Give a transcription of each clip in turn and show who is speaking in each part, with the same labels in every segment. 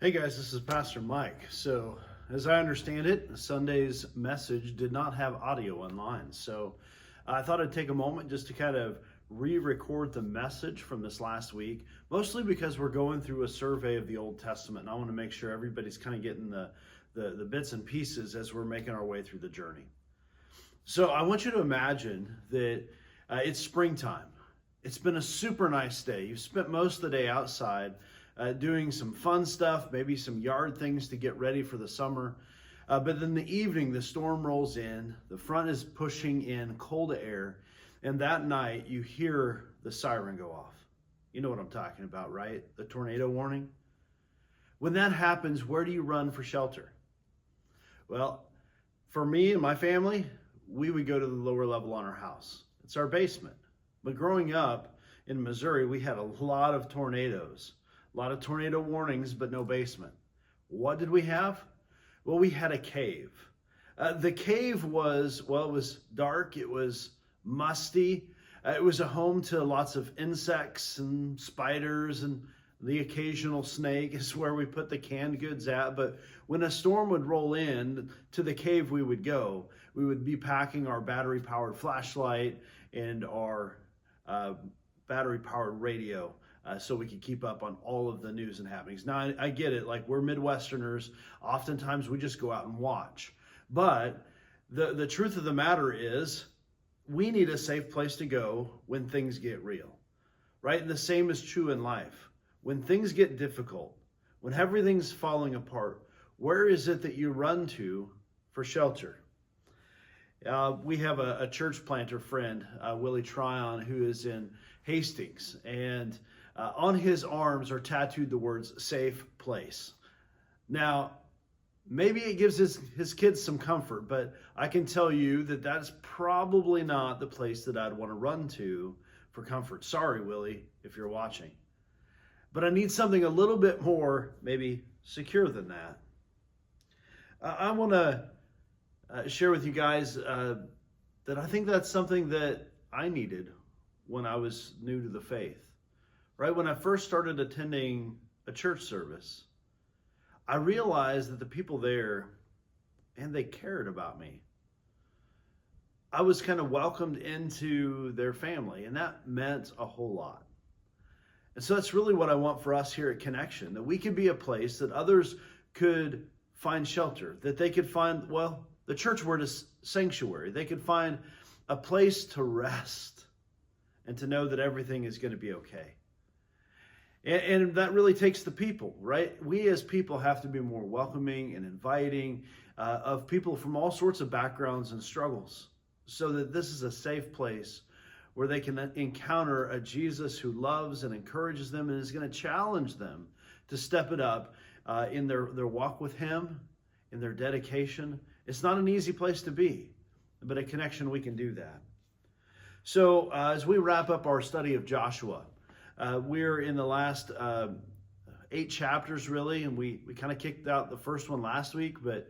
Speaker 1: Hey guys, this is Pastor Mike. So, as I understand it, Sunday's message did not have audio online. So, I thought I'd take a moment just to kind of re-record the message from this last week, mostly because we're going through a survey of the Old Testament, and I want to make sure everybody's kind of getting the bits and pieces as we're making our way through the journey. So, I want you to imagine that it's springtime. It's been a super nice day. You've spent most of the day outside doing some fun stuff, maybe some yard things to get ready for the summer. But in the evening, the storm rolls in, the front is pushing in cold air, and that night you hear the siren go off. You know what I'm talking about, right? The tornado warning. When that happens, where do you run for shelter? Well, for me and my family, we would go to the lower level on our house. It's our basement. But growing up in Missouri, we had a lot of tornadoes. A lot of tornado warnings, but no basement. What did we have? Well, we had a cave. The cave was, it was dark, it was musty. It was a home to lots of insects and spiders, and the occasional snake is where we put the canned goods at. But when a storm would roll in, to the cave we would go. We would be packing our battery-powered flashlight and our battery-powered radio. So we could keep up on all of the news and happenings. Now, I get it, like we're Midwesterners, oftentimes we just go out and watch. But the truth of the matter is, we need a safe place to go when things get real, right? And the same is true in life. When things get difficult, when everything's falling apart, where is it that you run to for shelter? We have a church planter friend, Willie Tryon, who is in Hastings, and on his arms are tattooed the words "safe place." Now, maybe it gives his kids some comfort, but I can tell you that that's probably not the place that I'd want to run to for comfort. Sorry, Willie, if you're watching. But I need something a little bit more, maybe secure than that. I want to share with you guys that I think that's something that I needed when I was new to the faith. Right when I first started attending a church service, I realized that the people there, and they cared about me. I was kind of welcomed into their family, and that meant a whole lot. And so that's really what I want for us here at Connection, that we could be a place that others could find shelter, that they could find, the church word is sanctuary. They could find a place to rest and to know that everything is going to be okay. And that really takes the people, right? We as people have to be more welcoming and inviting of people from all sorts of backgrounds and struggles, so that this is a safe place where they can encounter a Jesus who loves and encourages them and is going to challenge them to step it up in their walk with him, in their dedication. It's not an easy place to be, but at Connection we can do that. So as we wrap up our study of Joshua, we're in the last 8 chapters, really, and we kind of kicked out the first one last week, but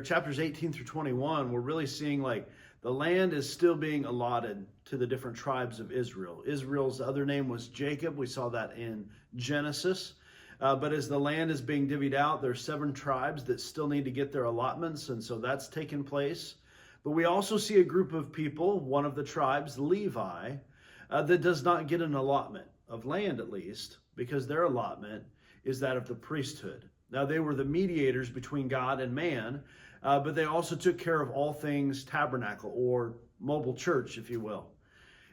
Speaker 1: chapters 18 through 21, we're really seeing like the land is still being allotted to the different tribes of Israel. Israel's other name was Jacob. We saw that in Genesis. But as the land is being divvied out, there's 7 tribes that still need to get their allotments, and so that's taken place. But we also see a group of people, one of the tribes, Levi, that does not get an allotment of land, at least, because their allotment is that of the priesthood. Now, they were the mediators between God and man, but they also took care of all things tabernacle, or mobile church, if you will.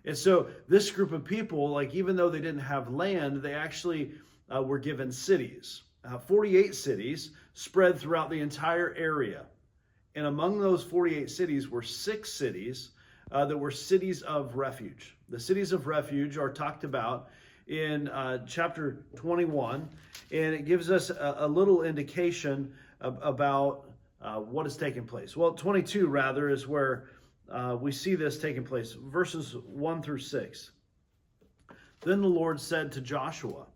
Speaker 1: And so this group of people, like even though they didn't have land, they actually were given cities, 48 cities spread throughout the entire area. And among those 48 cities were 6 cities that were cities of refuge. The cities of refuge are talked about in chapter 21, and it gives us a little indication about what has taken place. Well, 22 rather is where we see this taking place, verses 1 through 6. Then the Lord said to Joshua,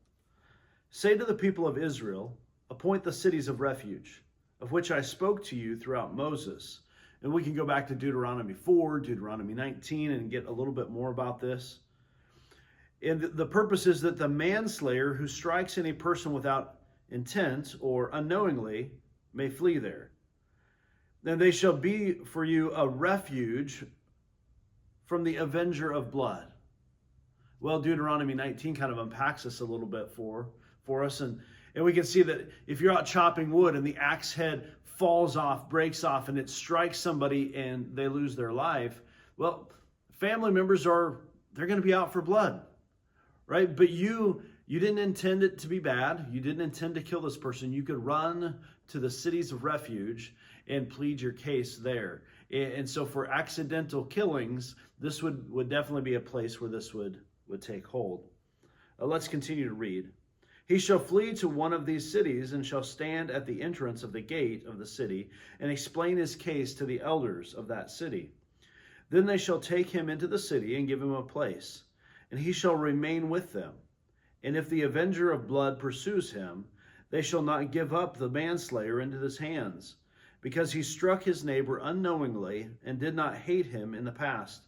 Speaker 1: "Say to the people of Israel, appoint the cities of refuge, of which I spoke to you throughout Moses." And we can go back to Deuteronomy 4, Deuteronomy 19, and get a little bit more about this. And the purpose is that the manslayer who strikes any person without intent or unknowingly may flee there. Then they shall be for you a refuge from the avenger of blood. Well, Deuteronomy 19 kind of unpacks this a little bit for us. And we can see that if you're out chopping wood and the axe head falls off, breaks off, and it strikes somebody and they lose their life, well, family members they're going to be out for blood, right? But you didn't intend it to be bad. You didn't intend to kill this person. You could run to the cities of refuge and plead your case there. And so for accidental killings, this would definitely be a place where this would take hold. Let's continue to read. He shall flee to one of these cities and shall stand at the entrance of the gate of the city and explain his case to the elders of that city. Then they shall take him into the city and give him a place, and he shall remain with them. And if the avenger of blood pursues him, they shall not give up the manslayer into his hands, because he struck his neighbor unknowingly and did not hate him in the past.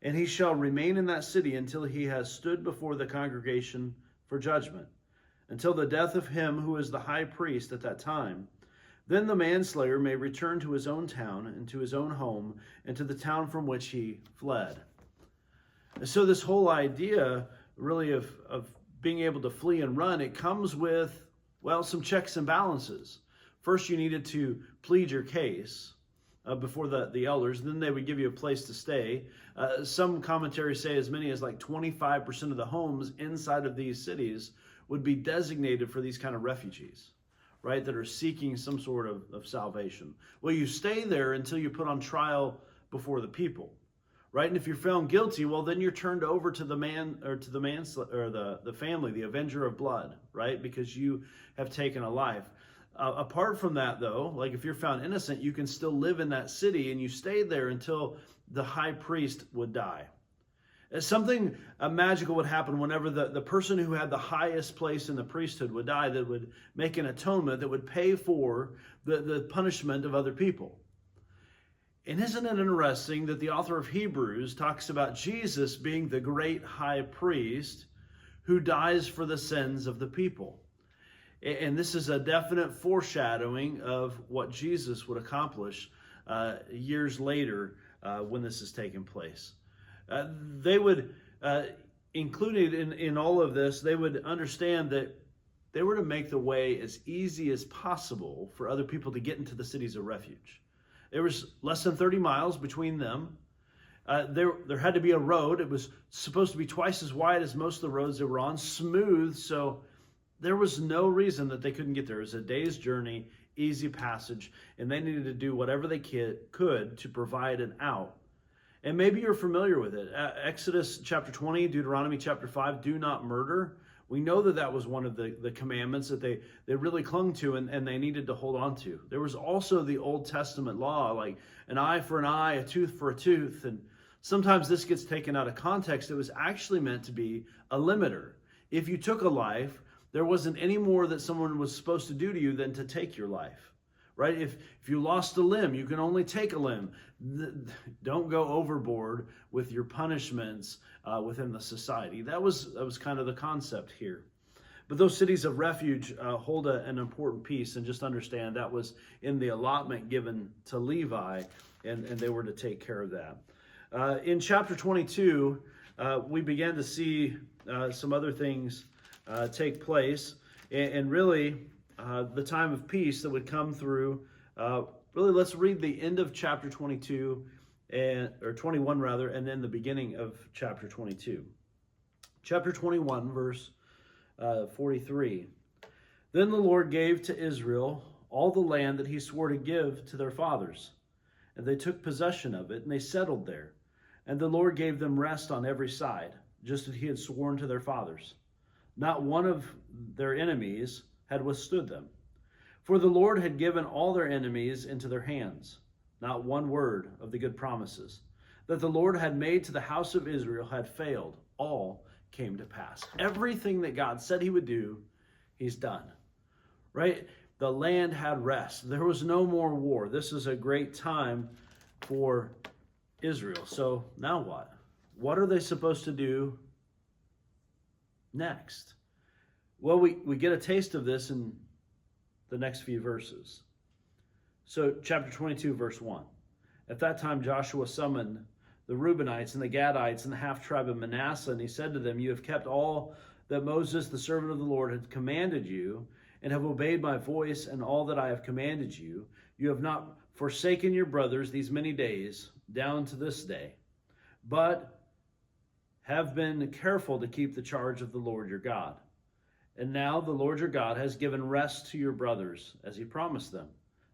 Speaker 1: And he shall remain in that city until he has stood before the congregation for judgment, until the death of him who is the high priest at that time. Then the manslayer may return to his own town and to his own home and to the town from which he fled. And so this whole idea really of being able to flee and run, it comes with, well, some checks and balances. First, you needed to plead your case before the elders. Then they would give you a place to stay. Some commentaries say as many as like 25% of the homes inside of these cities would be designated for these kind of refugees, right, that are seeking some sort of salvation. Well, you stay there until you put on trial before the people, right? And if you're found guilty, well, then you're turned over to the family, the avenger of blood, right? Because you have taken a life. Apart from that, though, like if you're found innocent, you can still live in that city and you stay there until the high priest would die. Something magical would happen whenever the person who had the highest place in the priesthood would die, that would make an atonement that would pay for the punishment of other people. And isn't it interesting that the author of Hebrews talks about Jesus being the great high priest who dies for the sins of the people? And this is a definite foreshadowing of what Jesus would accomplish years later when this is taking place. They would, included in all of this, they would understand that they were to make the way as easy as possible for other people to get into the cities of refuge. There was less than 30 miles between them. There had to be a road. It was supposed to be twice as wide as most of the roads they were on, smooth, so there was no reason that they couldn't get there. It was a day's journey, easy passage, and they needed to do whatever they could to provide an out. And maybe you're familiar with it. Exodus chapter 20, Deuteronomy chapter 5, do not murder. We know that was one of the commandments that they really clung to and they needed to hold on to. There was also the Old Testament law, like an eye for an eye, a tooth for a tooth. And sometimes this gets taken out of context. It was actually meant to be a limiter. If you took a life, there wasn't any more that someone was supposed to do to you than to take your life, right? If you lost a limb, you can only take a limb. Don't go overboard with your punishments within the society. That was kind of the concept here. But those cities of refuge hold an important piece, and just understand that was in the allotment given to Levi, and they were to take care of that. In chapter 22, we began to see some other things take place, and really the time of peace that would come through. Really, let's read the end of chapter 22, or 21 rather, and then the beginning of chapter 22. Chapter 21, verse 43. Then the Lord gave to Israel all the land that he swore to give to their fathers, and they took possession of it, and they settled there. And the Lord gave them rest on every side, just as he had sworn to their fathers. Not one of their enemies had withstood them. For the Lord had given all their enemies into their hands. Not one word of the good promises that the Lord had made to the house of Israel had failed. All came to pass. Everything that God said he would do, he's done. Right? The land had rest. There was no more war. This is a great time for Israel. So now what? What are they supposed to do next? Well, we get a taste of this in the next few verses. So chapter 22, verse 1. At that time Joshua summoned the Reubenites and the Gadites and the half-tribe of Manasseh, and he said to them, you have kept all that Moses, the servant of the Lord, had commanded you, and have obeyed my voice and all that I have commanded you. You have not forsaken your brothers these many days, down to this day, but have been careful to keep the charge of the Lord your God. And now the Lord your God has given rest to your brothers, as he promised them.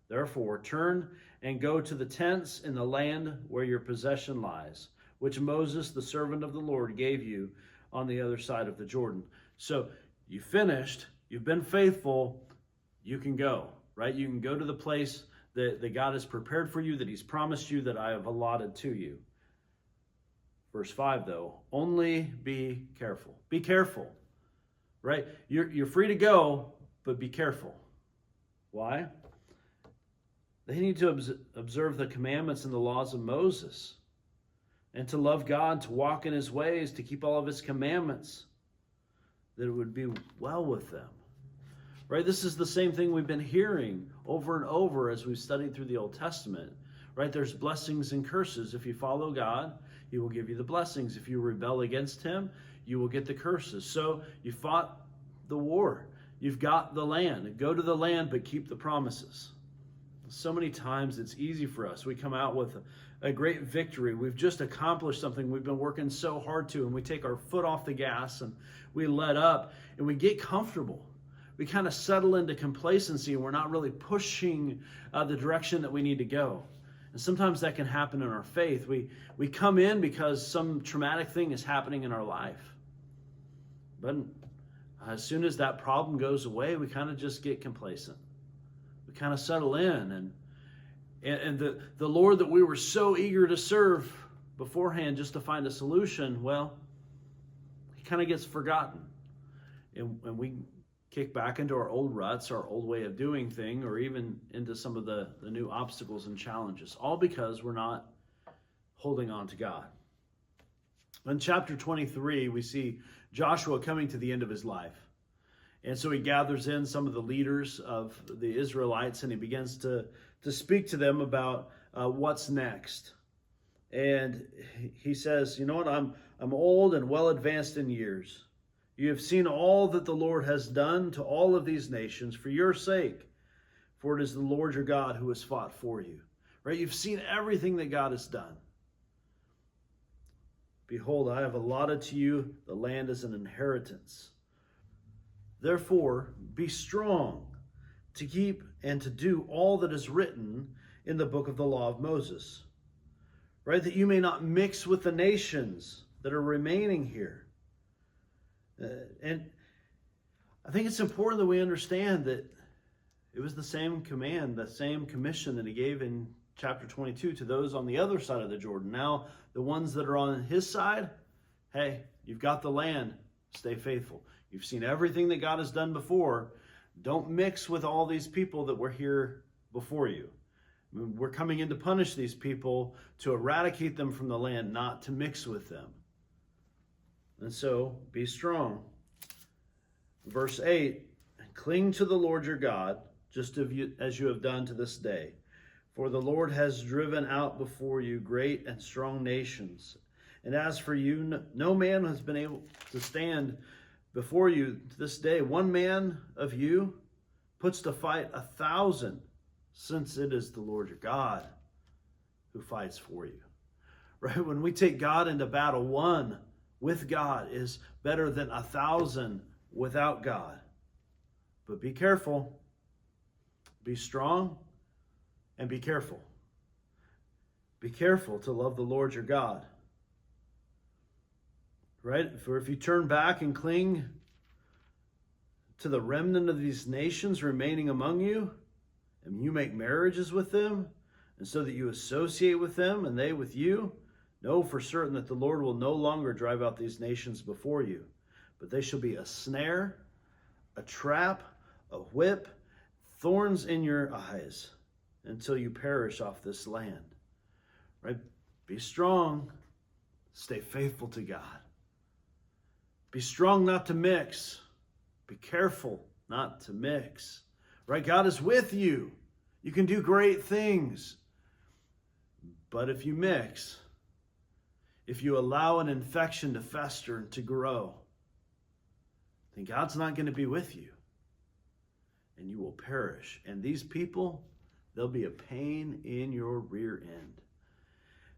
Speaker 1: Therefore, turn and go to the tents in the land where your possession lies, which Moses, the servant of the Lord, gave you on the other side of the Jordan. So you finished, you've been faithful, you can go, right? You can go to the place that God has prepared for you, that he's promised you, that I have allotted to you. Verse 5, though, only be careful. Be careful, right? You're free to go, but be careful. Why? They need to observe the commandments and the laws of Moses, and to love God, to walk in his ways, to keep all of his commandments, that it would be well with them. Right? This is the same thing we've been hearing over and over as we've studied through the Old Testament. Right? There's blessings and curses. If you follow God, he will give you the blessings. If you rebel against him, you will get the curses. So you fought the war. You've got the land. Go to the land, but keep the promises. So many times it's easy for us. We come out with a great victory. We've just accomplished something we've been working so hard to, and we take our foot off the gas and we let up and we get comfortable. We kind of settle into complacency and we're not really pushing the direction that we need to go. And sometimes that can happen in our faith. We come in because some traumatic thing is happening in our life. But as soon as that problem goes away, we kind of just get complacent. We kind of settle in, and the Lord that we were so eager to serve beforehand just to find a solution, well, he kind of gets forgotten. And we kick back into our old ruts, our old way of doing things, or even into some of the new obstacles and challenges, all because we're not holding on to God. In chapter 23, we see Joshua coming to the end of his life. And so he gathers in some of the leaders of the Israelites and he begins to speak to them about what's next. And he says, you know what, I'm old and well advanced in years. You have seen all that the Lord has done to all of these nations for your sake, for it is the Lord your God who has fought for you. Right? You've seen everything that God has done. Behold, I have allotted to you the land as an inheritance. Therefore, be strong to keep and to do all that is written in the book of the law of Moses, right? That you may not mix with the nations that are remaining here. And I think it's important that we understand that it was the same command, the same commission that he gave in chapter 22 to those on the other side of the Jordan. Now, the ones that are on his side, hey, you've got the land, stay faithful. You've seen everything that God has done before. Don't mix with all these people that were here before you. I mean, we're coming in to punish these people, to eradicate them from the land, not to mix with them. And so, be strong. Verse 8, cling to the Lord your God, just as you have done to this day. For the Lord has driven out before you great and strong nations. And as for you, no man has been able to stand before you to this day. One man of you puts to fight 1,000, since it is the Lord your God who fights for you. Right? When we take God into battle, one with God is better than 1,000 without God. But be careful, be strong, and be careful. Be careful to love the Lord your God. Right? For if you turn back and cling to the remnant of these nations remaining among you, and you make marriages with them, and so that you associate with them and they with you, know for certain that the Lord will no longer drive out these nations before you, but they shall be a snare, a trap, a whip, thorns in your eyes, until you perish off this land. Right? Be strong. Stay faithful to God. Be strong not to mix. Be careful not to mix. Right? God is with you. You can do great things. But if you mix, if you allow an infection to fester and to grow, then God's not going to be with you. And you will perish. And these people, they'll be a pain in your rear end.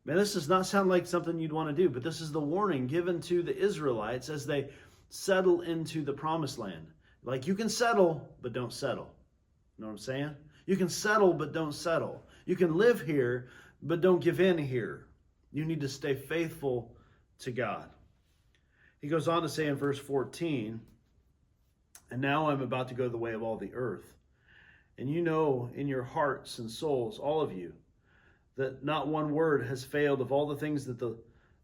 Speaker 1: Man, this does not sound like something you'd want to do, but this is the warning given to the Israelites as they settle into the promised land. Like, you can settle, but don't settle. You know what I'm saying? You can settle, but don't settle. You can live here, but don't give in here. You need to stay faithful to God. He goes on to say in verse 14, and now I'm about to go the way of all the earth. And you know in your hearts and souls, all of you, that not one word has failed of all the things that the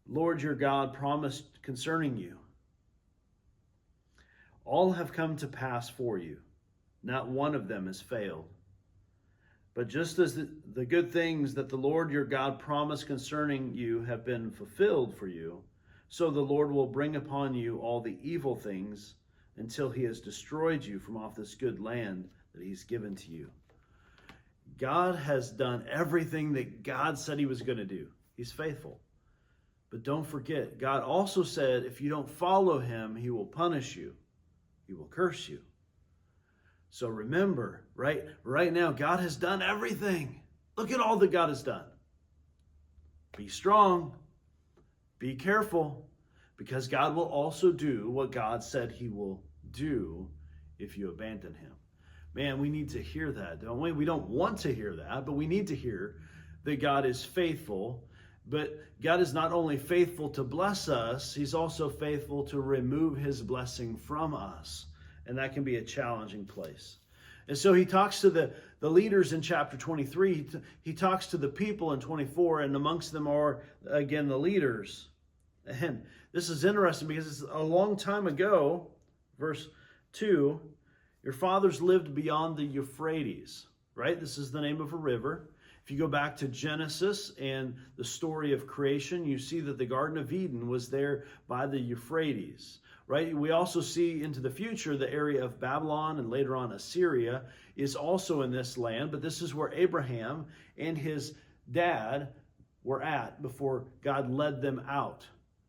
Speaker 1: Lord your God promised concerning you. All have come to pass for you. Not one of them has failed. But just as the good things that the Lord your God promised concerning you have been fulfilled for you, so the Lord will bring upon you all the evil things until he has destroyed you from off this good land that he's given to you. God has done everything that God said he was going to do. He's faithful. But don't forget, God also said if you don't follow him, he will punish you. He will curse you. So remember, right now, God has done everything. Look at all that God has done. Be strong. Be careful. Because God will also do what God said he will do if you abandon him. Man, we need to hear that, don't we? We don't want to hear that, but we need to hear that God is faithful. But God is not only faithful to bless us, he's also faithful to remove his blessing from us. And that can be a challenging place. And so he talks to the leaders in chapter 23. He talks to the people in 24, and amongst them are, again, the leaders. And this is interesting because it's a long time ago, verse 2, your fathers lived beyond the Euphrates, right? This is the name of a river. If you go back to Genesis and the story of creation, you see that the Garden of Eden was there by the Euphrates, right? We also see into the future the area of Babylon and later on Assyria is also in this land, but this is where Abraham and his dad were at before God led them out,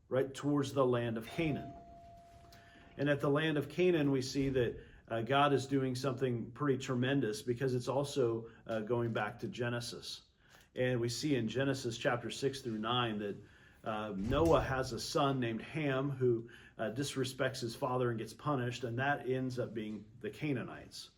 Speaker 1: right, towards the land of Canaan. And at the land of Canaan, we see that God is doing something pretty tremendous because it's also going back to Genesis. And we see in Genesis chapter 6 through 9 that Noah has a son named Ham who disrespects his father and gets punished, and that ends up being the Canaanites,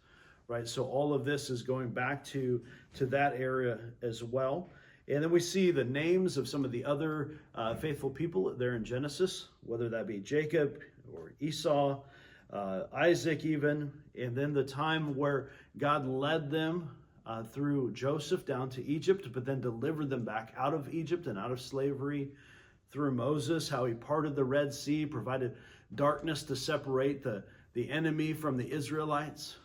Speaker 1: right? So all of this is going back to that area as well. And then we see the names of some of the other faithful people there in Genesis, whether that be Jacob or Esau, Isaac even, and then the time where God led them through Joseph down to Egypt, but then delivered them back out of Egypt and out of slavery through Moses, how he parted the Red Sea, provided darkness to separate the enemy from the Israelites.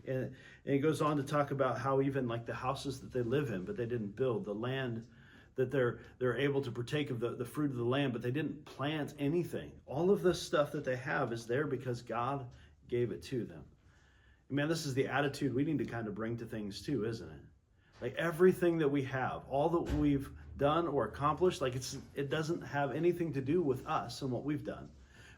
Speaker 1: And it goes on to talk about how even like the houses that they live in, but they didn't build, the land that they're able to partake of the fruit of the land, but they didn't plant anything. All of this stuff that they have is there because God gave it to them. Man, this is the attitude we need to kind of bring to things too, isn't it? Like everything that we have, all that we've done or accomplished, like it doesn't have anything to do with us and what we've done,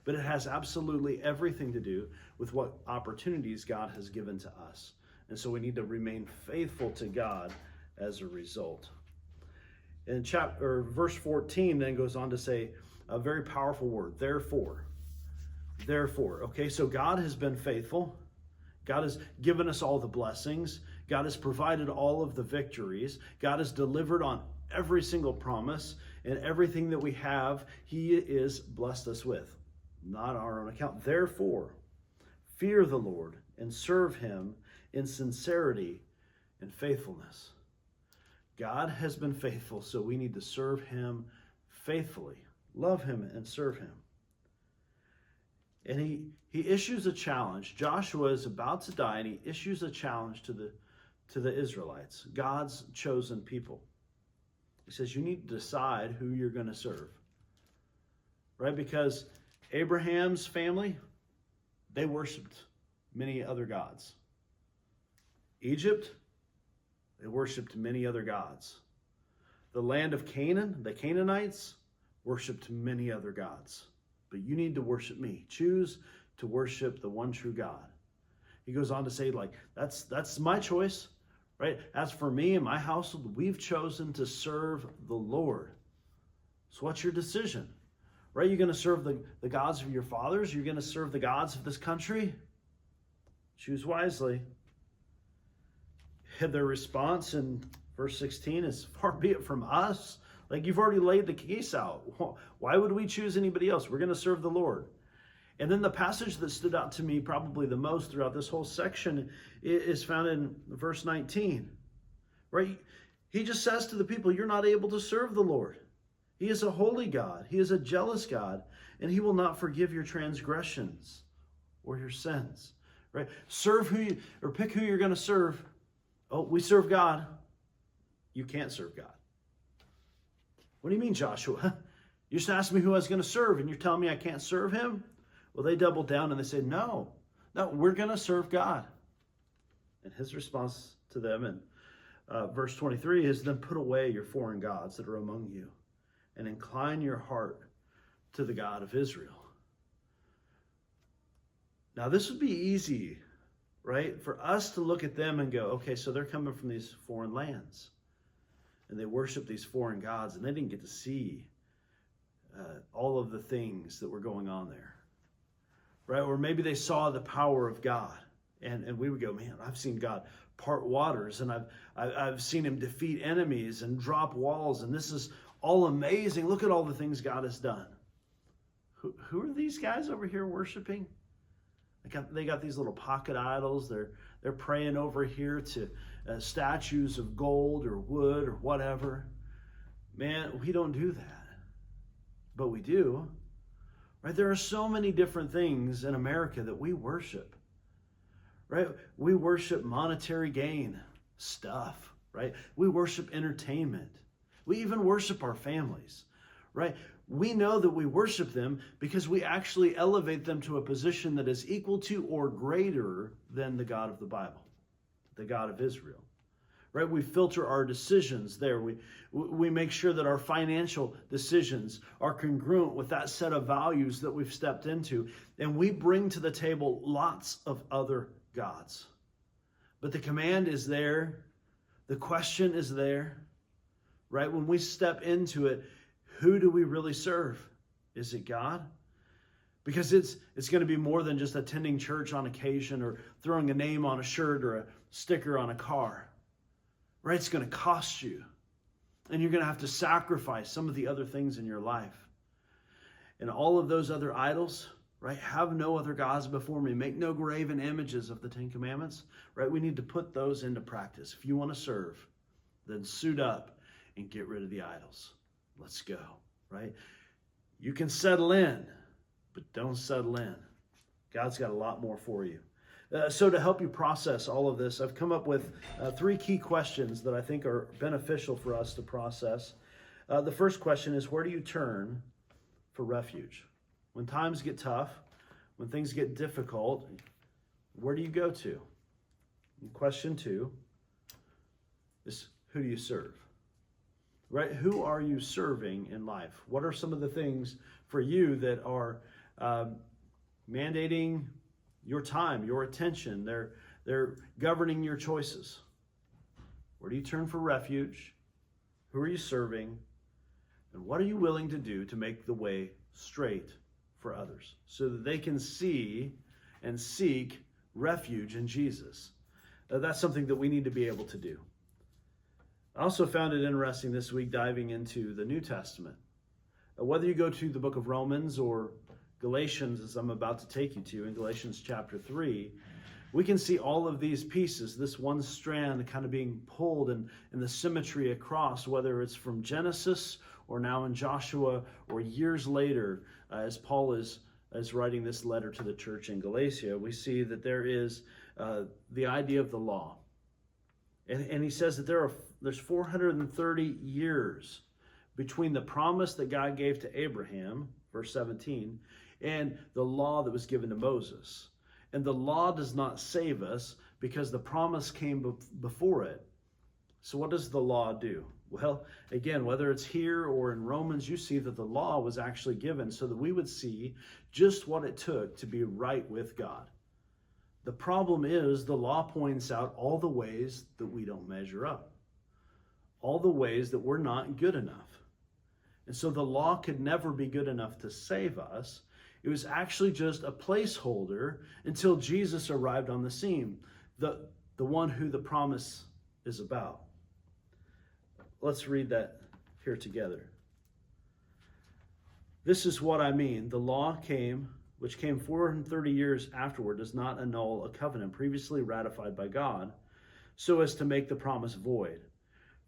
Speaker 1: but it has absolutely everything to do with what opportunities God has given to us. And so we need to remain faithful to God as a result. And verse 14 then goes on to say a very powerful word, therefore. Therefore, okay, so God has been faithful. God has given us all the blessings. God has provided all of the victories. God has delivered on every single promise, and everything that we have, he is blessed us with, not our own account. Therefore, fear the Lord and serve him in sincerity and faithfulness. God has been faithful, so we need to serve him faithfully, love him and serve him. And he issues a challenge. Joshua is about to die, and he issues a challenge to the Israelites, God's chosen people. He says, you need to decide who you're going to serve, right? Because Abraham's family, they worshiped many other gods. Egypt, they worshiped many other gods. The land of Canaan, the Canaanites, worshiped many other gods. But you need to worship me. Choose to worship the one true God. He goes on to say, like, that's my choice, right? As for me and my household, we've chosen to serve the Lord. So what's your decision? Right? You're going to serve the gods of your fathers? You're going to serve the gods of this country? Choose wisely. Their response in verse 16 is, far be it from us. Like, you've already laid the case out. Why would we choose anybody else? We're going to serve the Lord. And then the passage that stood out to me probably the most throughout this whole section is found in verse 19. Right? He just says to the people, you're not able to serve the Lord. He is a holy God. He is a jealous God, and he will not forgive your transgressions or your sins. Right? Pick who you're going to serve. Oh, we serve God. You can't serve God. What do you mean, Joshua? You just asked me who I was going to serve, and you're telling me I can't serve him? Well, they doubled down and they said, no, we're going to serve God. And his response to them in verse 23 is, then put away your foreign gods that are among you and incline your heart to the God of Israel. Now, this would be easy, right, for us to look at them and go, okay, so they're coming from these foreign lands and they worship these foreign gods and they didn't get to see all of the things that were going on there. Right? Or maybe they saw the power of God, and we would go, man, I've seen God part waters, and I've seen him defeat enemies and drop walls, and this is all amazing. Look at all the things God has done. Who are these guys over here worshiping? They got these little pocket idols. They're praying over here to statues of gold or wood or whatever. Man, we don't do that, but we do. Right? There are so many different things in America that we worship. Right? We worship monetary gain, stuff, right? We worship entertainment. We even worship our families, right? We know that we worship them because we actually elevate them to a position that is equal to or greater than the God of the Bible, the God of Israel. Right? We filter our decisions there. We make sure that our financial decisions are congruent with that set of values that we've stepped into. And we bring to the table lots of other gods. But the command is there. The question is there. Right? When we step into it, who do we really serve? Is it God? Because it's going to be more than just attending church on occasion or throwing a name on a shirt or a sticker on a car. Right? It's going to cost you. And you're going to have to sacrifice some of the other things in your life. And all of those other idols, right? Have no other gods before me. Make no graven images of the Ten Commandments. Right? We need to put those into practice. If you want to serve, then suit up and get rid of the idols. Let's go. Right? You can settle in, but don't settle in. God's got a lot more for you. So to help you process all of this, I've come up with 3 key questions that I think are beneficial for us to process. The first question is, where do you turn for refuge? When times get tough, when things get difficult, where do you go to? And question 2 is, who do you serve? Right? Who are you serving in life? What are some of the things for you that are mandating your time, your attention? They're governing your choices. Where do you turn for refuge? Who are you serving? And what are you willing to do to make the way straight for others so that they can see and seek refuge in Jesus? That's something that we need to be able to do. I also found it interesting this week diving into the New Testament. Whether you go to the book of Romans or Galatians, as I'm about to take you to, in Galatians chapter 3, we can see all of these pieces, this one strand kind of being pulled and the symmetry across, whether it's from Genesis or now in Joshua or years later, as Paul is writing this letter to the church in Galatia, we see that there is the idea of the law. And he says that there's 430 years between the promise that God gave to Abraham, verse 17, and the law that was given to Moses. And the law does not save us because the promise came before it. So what does the law do? Well, again, whether it's here or in Romans, you see that the law was actually given so that we would see just what it took to be right with God. The problem is the law points out all the ways that we don't measure up, all the ways that we're not good enough. And so the law could never be good enough to save us. It was actually just a placeholder until Jesus arrived on the scene, the one who the promise is about. Let's read that here together. This is what I mean. The law which came 430 years afterward, does not annul a covenant previously ratified by God, so as to make the promise void.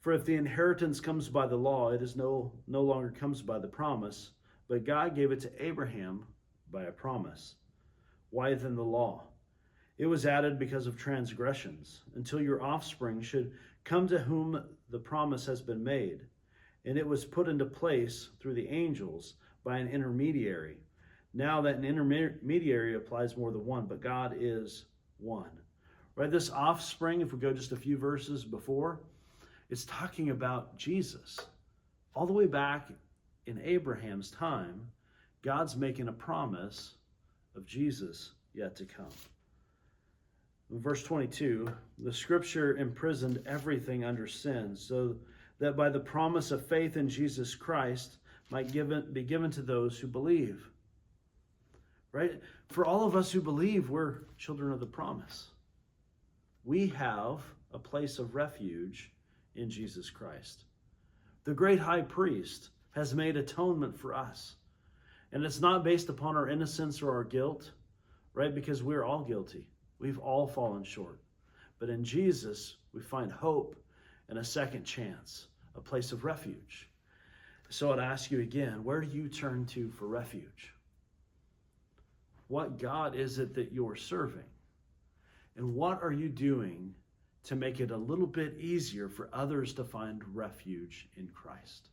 Speaker 1: For if the inheritance comes by the law, it is no longer comes by the promise, but God gave it to Abraham by a promise. Why then the law? It was added because of transgressions, until your offspring should come to whom the promise has been made. And it was put into place through the angels by an intermediary. Now that an intermediary applies more than one, but God is one. Right? This offspring, if we go just a few verses before, it's talking about Jesus. All the way back in Abraham's time, God's making a promise of Jesus yet to come. In verse 22, the scripture imprisoned everything under sin, so that by the promise of faith in Jesus Christ might be given to those who believe. Right? For all of us who believe, we're children of the promise. We have a place of refuge in Jesus Christ. The great high priest has made atonement for us. And it's not based upon our innocence or our guilt, right? Because we're all guilty. We've all fallen short. But in Jesus, we find hope and a second chance, a place of refuge. So I'd ask you again, where do you turn to for refuge? What God is it that you're serving? And what are you doing to make it a little bit easier for others to find refuge in Christ?